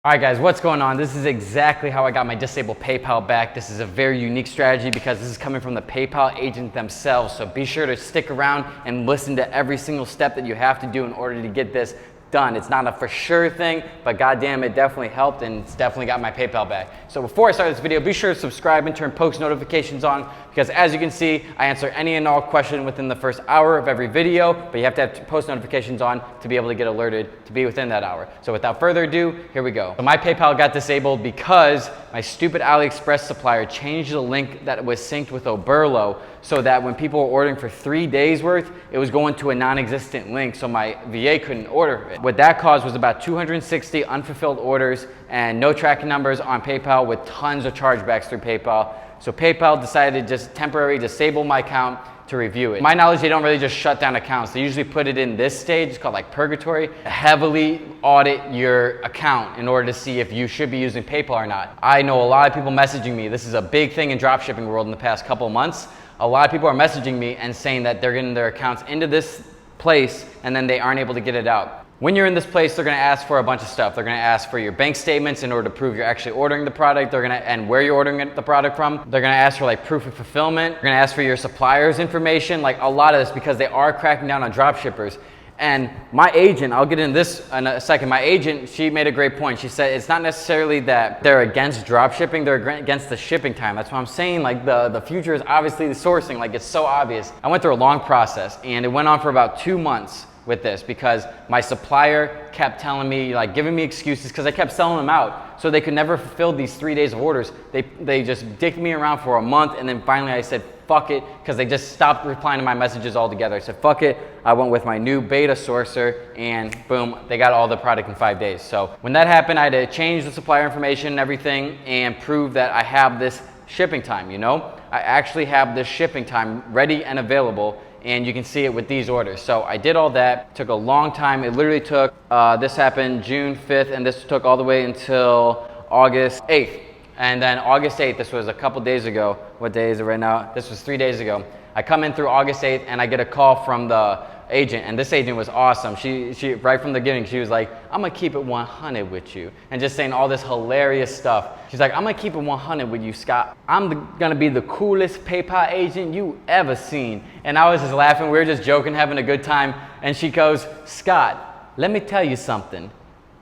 All right guys, what's going on? This is exactly how I got my disabled PayPal back. This is a very unique strategy because this is coming from the PayPal agent themselves. So be sure to stick around and listen to every single step that you have to do in order to get this done. It's not a for sure thing, but goddamn, it definitely helped and it's definitely got my PayPal back. So before I start this video, be sure to subscribe and turn post notifications on because as you can see, I answer any and all questions within the first hour of every video, but you have to have post notifications on to be able to get alerted to be within that hour. So without further ado, here we go. So my PayPal got disabled because my stupid AliExpress supplier changed the link that was synced with Oberlo so that when people were ordering for 3 days worth, it was going to a non-existent link, so my VA couldn't order it. What that caused was about 260 unfulfilled orders and no tracking numbers on PayPal with tons of chargebacks through PayPal. So PayPal decided to just temporarily disable my account to review it. To my knowledge, they don't really just shut down accounts. They usually put it in this stage, it's called like purgatory, heavily audit your account in order to see if you should be using PayPal or not. I know a lot of people messaging me. This is a big thing in dropshipping world in the past couple of months. A lot of people are messaging me and saying that they're getting their accounts into this place and then they aren't able to get it out. When you're in this place, they're gonna ask for a bunch of stuff. They're gonna ask for your bank statements in order to prove you're actually ordering the product. And where you're ordering the product from. They're gonna ask for like proof of fulfillment. They're gonna ask for your supplier's information, like a lot of this because they are cracking down on dropshippers. And my agent, I'll get into this in a second, my agent, she made a great point. She said it's not necessarily that they're against dropshipping, they're against the shipping time. That's what I'm saying, like the future is obviously the sourcing, like it's so obvious. I went through a long process and it went on for about 2 months with this because my supplier kept telling me, like giving me excuses because I kept selling them out. So they could never fulfill these 3 days of orders. They just dicked me around for a month and then finally I said, fuck it, because they just stopped replying to my messages altogether. I said, fuck it. I went with my new beta sourcer and boom, they got all the product in 5 days. So when that happened, I had to change the supplier information and everything and prove that I have this shipping time, you know? I actually have this shipping time ready and available and you can see it with these orders. So I did all that, took a long time. It literally took, this happened June 5th and this took all the way until August 8th. And then August 8th, this was a couple days ago. What day is it right now? This was 3 days ago. I come in through August 8th and I get a call from the agent and this agent was awesome. She right from the beginning, she was like, I'm gonna keep it 100 with you. And just saying all this hilarious stuff. She's like, I'm gonna keep it 100 with you, Scott. I'm gonna be the coolest PayPal agent you ever seen. And I was just laughing, we were just joking, having a good time. And she goes, Scott, let me tell you something.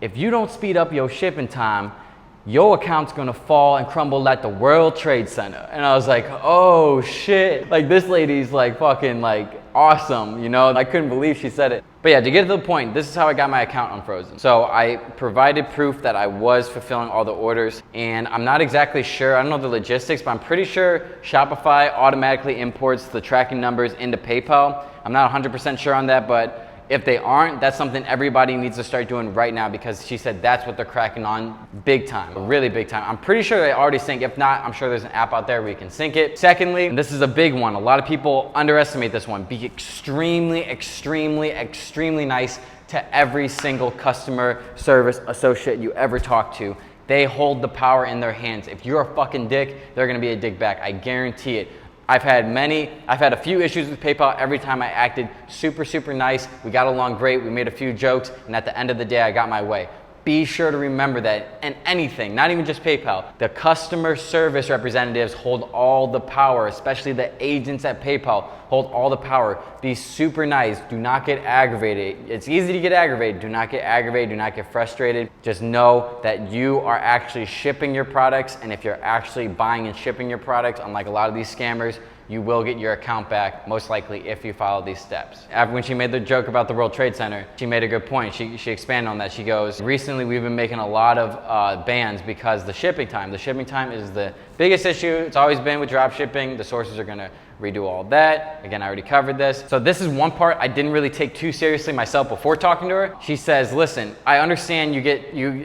If you don't speed up your shipping time, your account's gonna fall and crumble at the World Trade Center. And I was like, oh shit. Like this lady's like fucking like awesome, you know? I couldn't believe she said it. But yeah, to get to the point, this is how I got my account unfrozen. So I provided proof that I was fulfilling all the orders and I'm not exactly sure, I don't know the logistics, but I'm pretty sure Shopify automatically imports the tracking numbers into PayPal. I'm not 100% sure on that, but if they aren't, that's something everybody needs to start doing right now because she said that's what they're cracking on big time, really big time. I'm pretty sure they already sync. If not, I'm sure there's an app out there where you can sync it. Secondly, and this is a big one. A lot of people underestimate this one. Be extremely, extremely, extremely nice to every single customer service associate you ever talk to. They hold the power in their hands. If you're a fucking dick, they're gonna be a dick back. I guarantee it. I've had a few issues with PayPal. Every time I acted super, super nice. We got along great. We made a few jokes. And at the end of the day, I got my way. Be sure to remember that. And anything, not even just PayPal, the customer service representatives hold all the power, especially the agents at PayPal hold all the power. Be super nice. Do not get aggravated. It's easy to get aggravated. Do not get aggravated. Do not get frustrated. Just know that you are actually shipping your products. And if you're actually buying and shipping your products, unlike a lot of these scammers, you will get your account back, most likely if you follow these steps. When she made the joke about the World Trade Center, she made a good point. She expanded on that. She goes, recently we've been making a lot of bans because the shipping time is the biggest issue. It's always been with dropshipping. The sources are gonna redo all that. Again, I already covered this. So this is one part I didn't really take too seriously myself before talking to her. She says, listen, I understand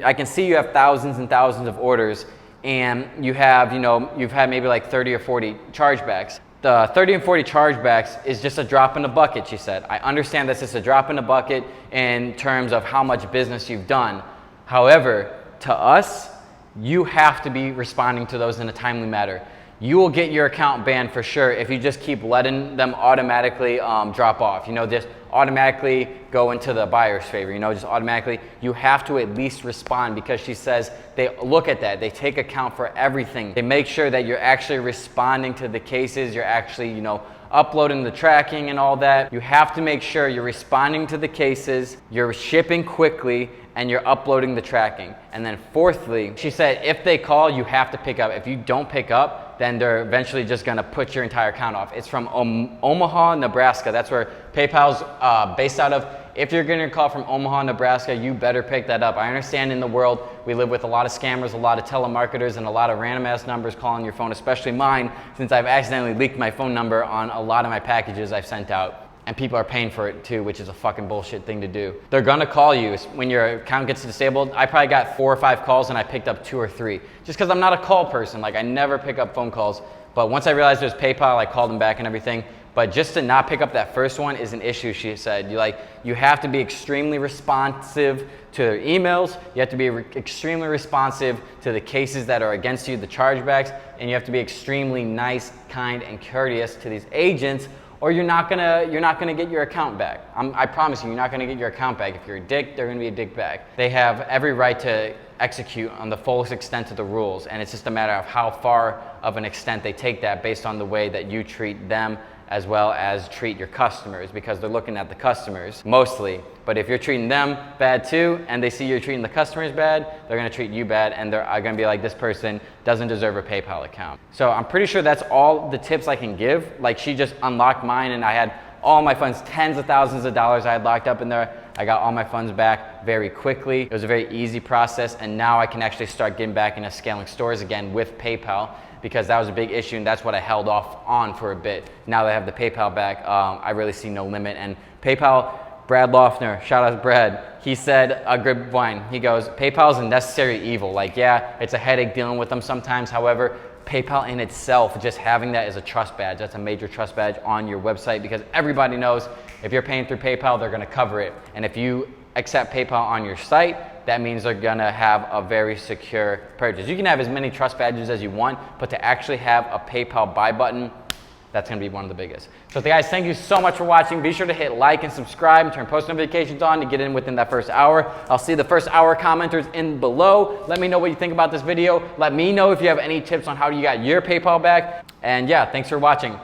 I can see you have thousands and thousands of orders and you have, you've had maybe like 30 or 40 chargebacks. The 30 and 40 chargebacks is just a drop in the bucket, she said. I understand that's just a drop in the bucket in terms of how much business you've done. However, to us, you have to be responding to those in a timely manner. You will get your account banned for sure if you just keep letting them automatically drop off. Just automatically go into the buyer's favor, you know, just automatically. You have to at least respond, because she says they look at that, they take account for everything. They make sure that you're actually responding to the cases, you're actually, you know, uploading the tracking and all that. You have to make sure you're responding to the cases, you're shipping quickly, and you're uploading the tracking. And then fourthly, she said if they call, you have to pick up. If you don't pick up, then they're eventually just gonna put your entire account off. It's from Omaha, Nebraska. That's where PayPal's based out of. If you're getting a call from Omaha, Nebraska, you better pick that up. I understand in the world, we live with a lot of scammers, a lot of telemarketers, and a lot of random ass numbers calling your phone, especially mine, since I've accidentally leaked my phone number on a lot of my packages I've sent out. And people are paying for it too, which is a fucking bullshit thing to do. They're gonna call you when your account gets disabled. I probably got 4 or 5 calls and I picked up 2 or 3. Just because I'm not a call person, like I never pick up phone calls. But once I realized there's PayPal, I called them back and everything. But just to not pick up that first one is an issue, she said. You have to be extremely responsive to their emails. You have to be extremely responsive to the cases that are against you, the chargebacks, and you have to be extremely nice, kind, and courteous to these agents, or you're not gonna get your account back. I promise you, you're not gonna get your account back. If you're a dick, they're gonna be a dick back. They have every right to execute on the fullest extent of the rules, and it's just a matter of how far of an extent they take that based on the way that you treat them as well as treat your customers, because they're looking at the customers mostly. But if you're treating them bad too, and they see you're treating the customers bad, they're gonna treat you bad, and they're gonna be like, this person doesn't deserve a PayPal account. So I'm pretty sure that's all the tips I can give. Like, she just unlocked mine and I had all my funds, tens of thousands of dollars I had locked up in there. I got all my funds back very quickly. It was a very easy process, and now I can actually start getting back into scaling stores again with PayPal, because that was a big issue and that's what I held off on for a bit. Now that I have the PayPal back, I really see no limit. And PayPal, Brad Loeffner, shout out to Brad, he said a good line. He goes, PayPal is a necessary evil. Like, yeah, it's a headache dealing with them sometimes. However, PayPal in itself, just having that as a trust badge, that's a major trust badge on your website, because everybody knows if you're paying through PayPal, they're gonna cover it. And if you accept PayPal on your site, that means they're gonna have a very secure purchase. You can have as many trust badges as you want, but to actually have a PayPal buy button, that's gonna be one of the biggest. So guys, thank you so much for watching. Be sure to hit like and subscribe and turn post notifications on to get in within that first hour. I'll see the first hour commenters in below. Let me know what you think about this video. Let me know if you have any tips on how you got your PayPal back. And yeah, thanks for watching.